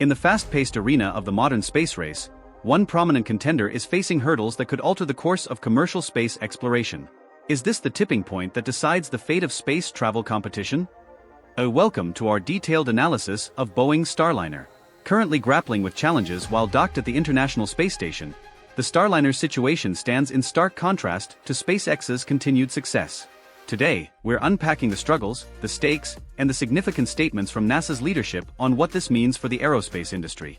In the fast-paced arena of the modern space race, one prominent contender is facing hurdles that could alter the course of commercial space exploration. Is this the tipping point that decides the fate of space travel competition? Welcome to our detailed analysis of Boeing's Starliner. Currently grappling with challenges while docked at the International Space Station, the Starliner's situation stands in stark contrast to SpaceX's continued success. Today, we're unpacking the struggles, the stakes, and the significant statements from NASA's leadership on what this means for the aerospace industry.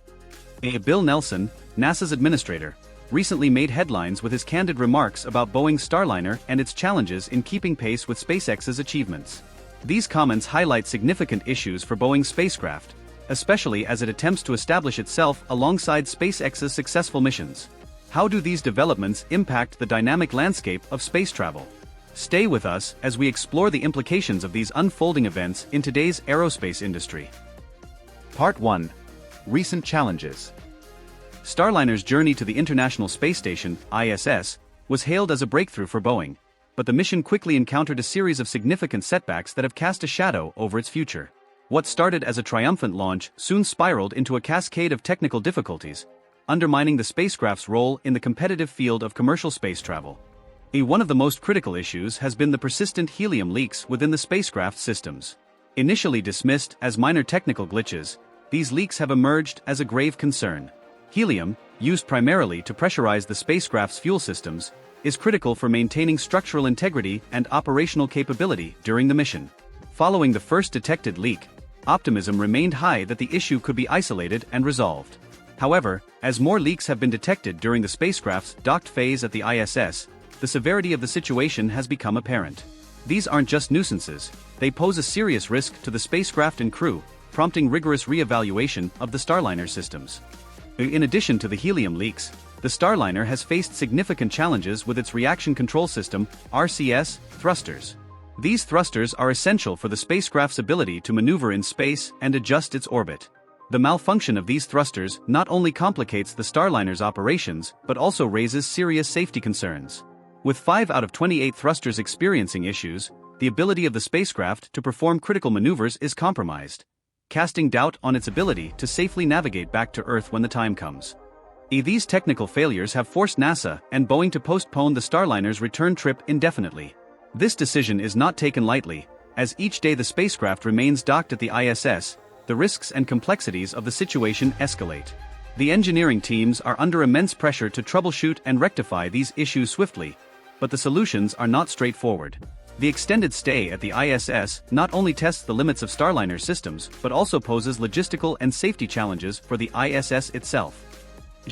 Bill Nelson, NASA's administrator, recently made headlines with his candid remarks about Boeing's Starliner and its challenges in keeping pace with SpaceX's achievements. These comments highlight significant issues for Boeing's spacecraft, especially as it attempts to establish itself alongside SpaceX's successful missions. How do these developments impact the dynamic landscape of space travel? Stay with us as we explore the implications of these unfolding events in today's aerospace industry. Part 1. Recent challenges. Starliner's journey to the International Space Station, ISS, was hailed as a breakthrough for Boeing, but the mission quickly encountered a series of significant setbacks that have cast a shadow over its future. What started as a triumphant launch soon spiraled into a cascade of technical difficulties, undermining the spacecraft's role in the competitive field of commercial space travel. One of the most critical issues has been the persistent helium leaks within the spacecraft systems. Initially dismissed as minor technical glitches, these leaks have emerged as a grave concern. Helium, used primarily to pressurize the spacecraft's fuel systems, is critical for maintaining structural integrity and operational capability during the mission. Following the first detected leak, optimism remained high that the issue could be isolated and resolved. However, as more leaks have been detected during the spacecraft's docked phase at the ISS, the severity of the situation has become apparent. These aren't just nuisances, they pose a serious risk to the spacecraft and crew, prompting rigorous re-evaluation of the Starliner systems. In addition to the helium leaks, the Starliner has faced significant challenges with its reaction control system, RCS, thrusters. These thrusters are essential for the spacecraft's ability to maneuver in space and adjust its orbit. The malfunction of these thrusters not only complicates the Starliner's operations but also raises serious safety concerns. With 5 out of 28 thrusters experiencing issues, the ability of the spacecraft to perform critical maneuvers is compromised, casting doubt on its ability to safely navigate back to Earth when the time comes. These technical failures have forced NASA and Boeing to postpone the Starliner's return trip indefinitely. This decision is not taken lightly, as each day the spacecraft remains docked at the ISS, the risks and complexities of the situation escalate. The engineering teams are under immense pressure to troubleshoot and rectify these issues swiftly, but the solutions are not straightforward. The extended stay at the ISS not only tests the limits of Starliner systems but also poses logistical and safety challenges for the ISS itself.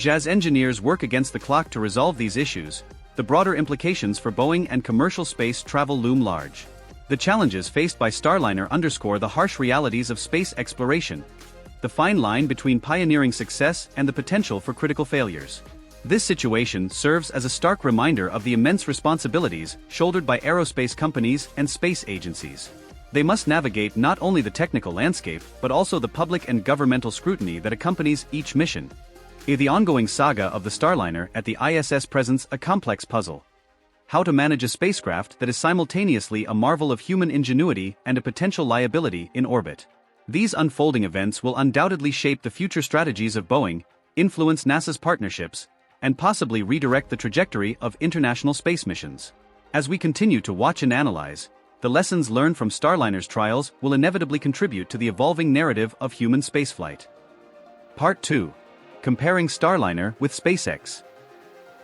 As engineers work against the clock to resolve these issues, the broader implications for Boeing and commercial space travel loom large. The challenges faced by Starliner underscore the harsh realities of space exploration, the fine line between pioneering success and the potential for critical failures. This situation serves as a stark reminder of the immense responsibilities shouldered by aerospace companies and space agencies. They must navigate not only the technical landscape but also the public and governmental scrutiny that accompanies each mission. The ongoing saga of the Starliner at the ISS presents a complex puzzle. How to manage a spacecraft that is simultaneously a marvel of human ingenuity and a potential liability in orbit. These unfolding events will undoubtedly shape the future strategies of Boeing, influence NASA's partnerships, and possibly redirect the trajectory of international space missions. As we continue to watch and analyze, the lessons learned from Starliner's trials will inevitably contribute to the evolving narrative of human spaceflight. Part 2. Comparing Starliner with SpaceX.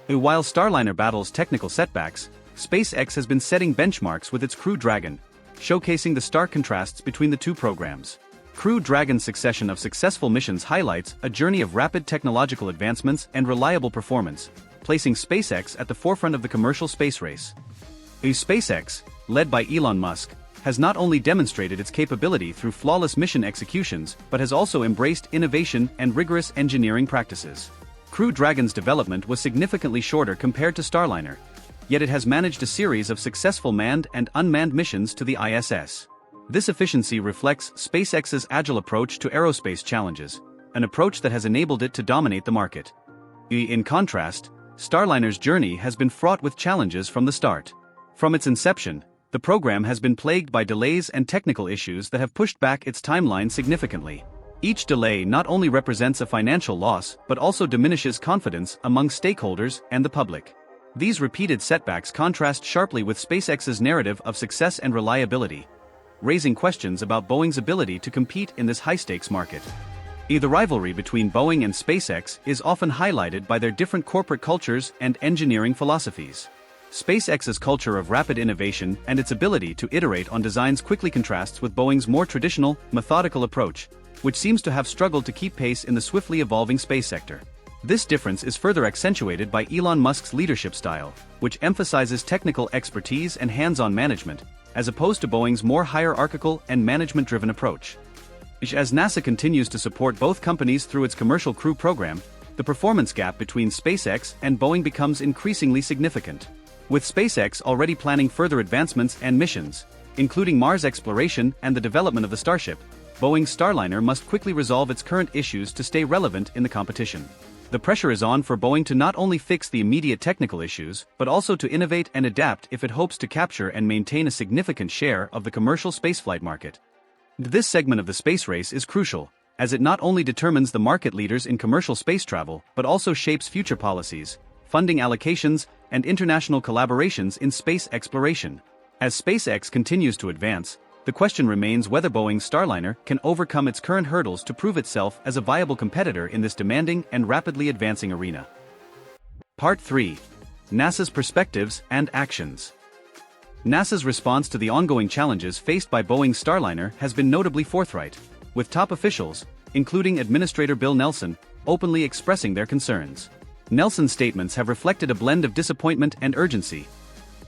While Starliner battles technical setbacks, SpaceX has been setting benchmarks with its Crew Dragon, showcasing the stark contrasts between the two programs. Crew Dragon's succession of successful missions highlights a journey of rapid technological advancements and reliable performance, placing SpaceX at the forefront of the commercial space race. SpaceX, led by Elon Musk, has not only demonstrated its capability through flawless mission executions but has also embraced innovation and rigorous engineering practices. Crew Dragon's development was significantly shorter compared to Starliner, yet it has managed a series of successful manned and unmanned missions to the ISS. This efficiency reflects SpaceX's agile approach to aerospace challenges, an approach that has enabled it to dominate the market. In contrast, Starliner's journey has been fraught with challenges from the start. From its inception, the program has been plagued by delays and technical issues that have pushed back its timeline significantly. Each delay not only represents a financial loss but also diminishes confidence among stakeholders and the public. These repeated setbacks contrast sharply with SpaceX's narrative of success and reliability, raising questions about Boeing's ability to compete in this high-stakes market. The rivalry between Boeing and SpaceX is often highlighted by their different corporate cultures and engineering philosophies. SpaceX's culture of rapid innovation and its ability to iterate on designs quickly contrasts with Boeing's more traditional, methodical approach, which seems to have struggled to keep pace in the swiftly evolving space sector. This difference is further accentuated by Elon Musk's leadership style, which emphasizes technical expertise and hands-on management, as opposed to Boeing's more hierarchical and management-driven approach. As NASA continues to support both companies through its Commercial Crew program, the performance gap between SpaceX and Boeing becomes increasingly significant. With SpaceX already planning further advancements and missions, including Mars exploration and the development of the Starship, Boeing's Starliner must quickly resolve its current issues to stay relevant in the competition. The pressure is on for Boeing to not only fix the immediate technical issues, but also to innovate and adapt if it hopes to capture and maintain a significant share of the commercial spaceflight market. This segment of the space race is crucial, as it not only determines the market leaders in commercial space travel but also shapes future policies, funding allocations, and international collaborations in space exploration. As SpaceX continues to advance, the question remains whether Boeing's Starliner can overcome its current hurdles to prove itself as a viable competitor in this demanding and rapidly advancing arena. Part 3. NASA's Perspectives and Actions. NASA's response to the ongoing challenges faced by Boeing's Starliner has been notably forthright, with top officials, including Administrator Bill Nelson, openly expressing their concerns. Nelson's statements have reflected a blend of disappointment and urgency,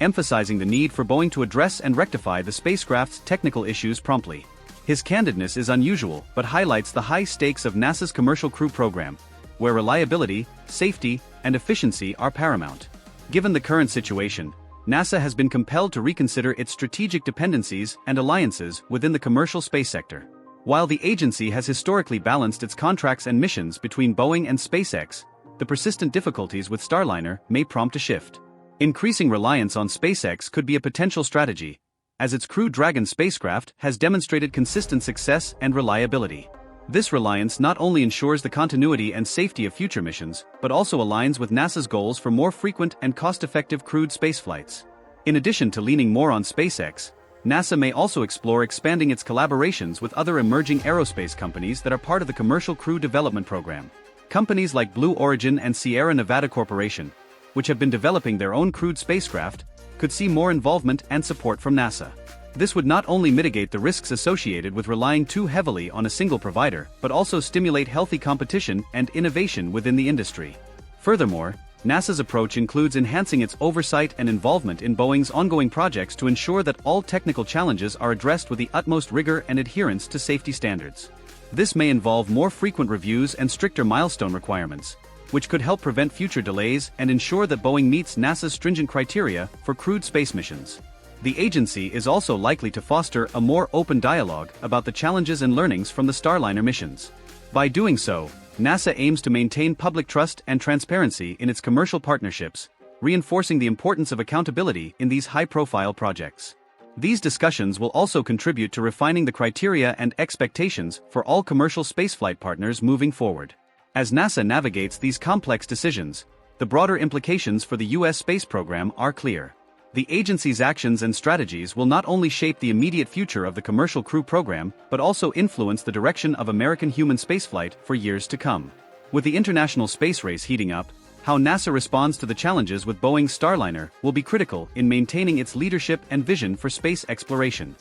emphasizing the need for Boeing to address and rectify the spacecraft's technical issues promptly. His candidness is unusual but highlights the high stakes of NASA's Commercial Crew program, where reliability, safety, and efficiency are paramount. Given the current situation, NASA has been compelled to reconsider its strategic dependencies and alliances within the commercial space sector. While the agency has historically balanced its contracts and missions between Boeing and SpaceX, the persistent difficulties with Starliner may prompt a shift. Increasing reliance on SpaceX could be a potential strategy, as its Crew Dragon spacecraft has demonstrated consistent success and reliability. This reliance not only ensures the continuity and safety of future missions, but also aligns with NASA's goals for more frequent and cost-effective crewed spaceflights. In addition to leaning more on SpaceX, NASA may also explore expanding its collaborations with other emerging aerospace companies that are part of the Commercial Crew Development Program. Companies like Blue Origin and Sierra Nevada Corporation, which have been developing their own crewed spacecraft, could see more involvement and support from NASA. This would not only mitigate the risks associated with relying too heavily on a single provider, but also stimulate healthy competition and innovation within the industry. Furthermore, NASA's approach includes enhancing its oversight and involvement in Boeing's ongoing projects to ensure that all technical challenges are addressed with the utmost rigor and adherence to safety standards. This may involve more frequent reviews and stricter milestone requirements, which could help prevent future delays and ensure that Boeing meets NASA's stringent criteria for crewed space missions. The agency is also likely to foster a more open dialogue about the challenges and learnings from the Starliner missions. By doing so, NASA aims to maintain public trust and transparency in its commercial partnerships, reinforcing the importance of accountability in these high-profile projects. These discussions will also contribute to refining the criteria and expectations for all commercial spaceflight partners moving forward. As NASA navigates these complex decisions, the broader implications for the U.S. space program are clear. The agency's actions and strategies will not only shape the immediate future of the Commercial Crew program, but also influence the direction of American human spaceflight for years to come. With the international space race heating up, how NASA responds to the challenges with Boeing's Starliner will be critical in maintaining its leadership and vision for space exploration.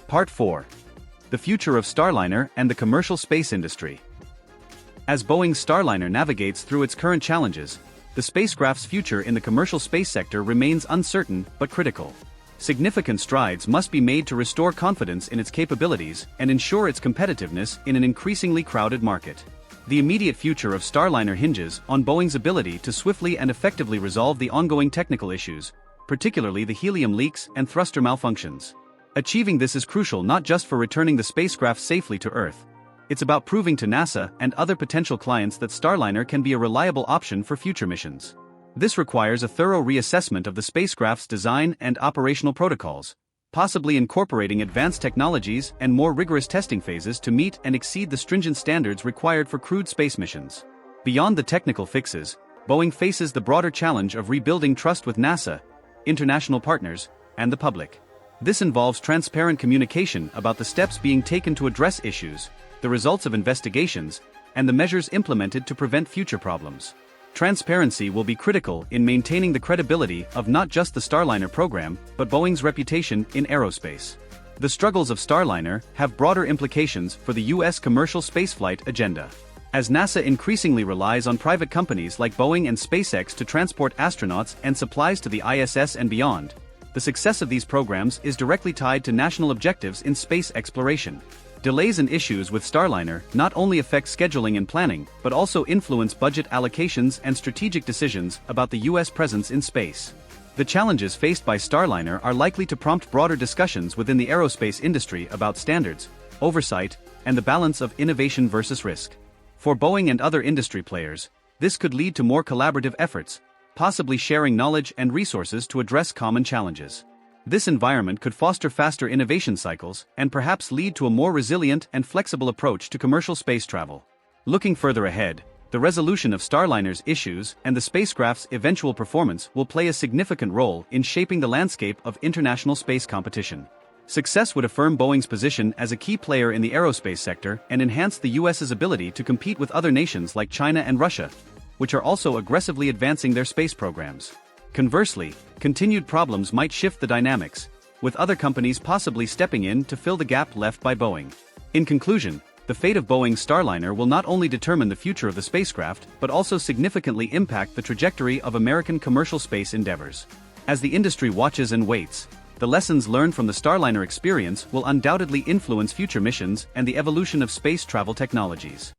Part 4. The future of Starliner and the commercial space industry. As Boeing's Starliner navigates through its current challenges, the spacecraft's future in the commercial space sector remains uncertain but critical. Significant strides must be made to restore confidence in its capabilities and ensure its competitiveness in an increasingly crowded market. The immediate future of Starliner hinges on Boeing's ability to swiftly and effectively resolve the ongoing technical issues, particularly the helium leaks and thruster malfunctions. Achieving this is crucial not just for returning the spacecraft safely to Earth. It's about proving to NASA and other potential clients that Starliner can be a reliable option for future missions. This requires a thorough reassessment of the spacecraft's design and operational protocols, possibly incorporating advanced technologies and more rigorous testing phases to meet and exceed the stringent standards required for crewed space missions. Beyond the technical fixes, Boeing faces the broader challenge of rebuilding trust with NASA, international partners, and the public. This involves transparent communication about the steps being taken to address issues, the results of investigations, and the measures implemented to prevent future problems. Transparency will be critical in maintaining the credibility of not just the Starliner program, but Boeing's reputation in aerospace. The struggles of Starliner have broader implications for the U.S. commercial spaceflight agenda. As NASA increasingly relies on private companies like Boeing and SpaceX to transport astronauts and supplies to the ISS and beyond, the success of these programs is directly tied to national objectives in space exploration. Delays and issues with Starliner not only affect scheduling and planning, but also influence budget allocations and strategic decisions about the U.S. presence in space. The challenges faced by Starliner are likely to prompt broader discussions within the aerospace industry about standards, oversight, and the balance of innovation versus risk. For Boeing and other industry players, this could lead to more collaborative efforts, possibly sharing knowledge and resources to address common challenges. This environment could foster faster innovation cycles and perhaps lead to a more resilient and flexible approach to commercial space travel. Looking further ahead, the resolution of Starliner's issues and the spacecraft's eventual performance will play a significant role in shaping the landscape of international space competition. Success would affirm Boeing's position as a key player in the aerospace sector and enhance the U.S.'s ability to compete with other nations like China and Russia, which are also aggressively advancing their space programs. Conversely, continued problems might shift the dynamics, with other companies possibly stepping in to fill the gap left by Boeing. In conclusion, the fate of Boeing's Starliner will not only determine the future of the spacecraft, but also significantly impact the trajectory of American commercial space endeavors. As the industry watches and waits, the lessons learned from the Starliner experience will undoubtedly influence future missions and the evolution of space travel technologies.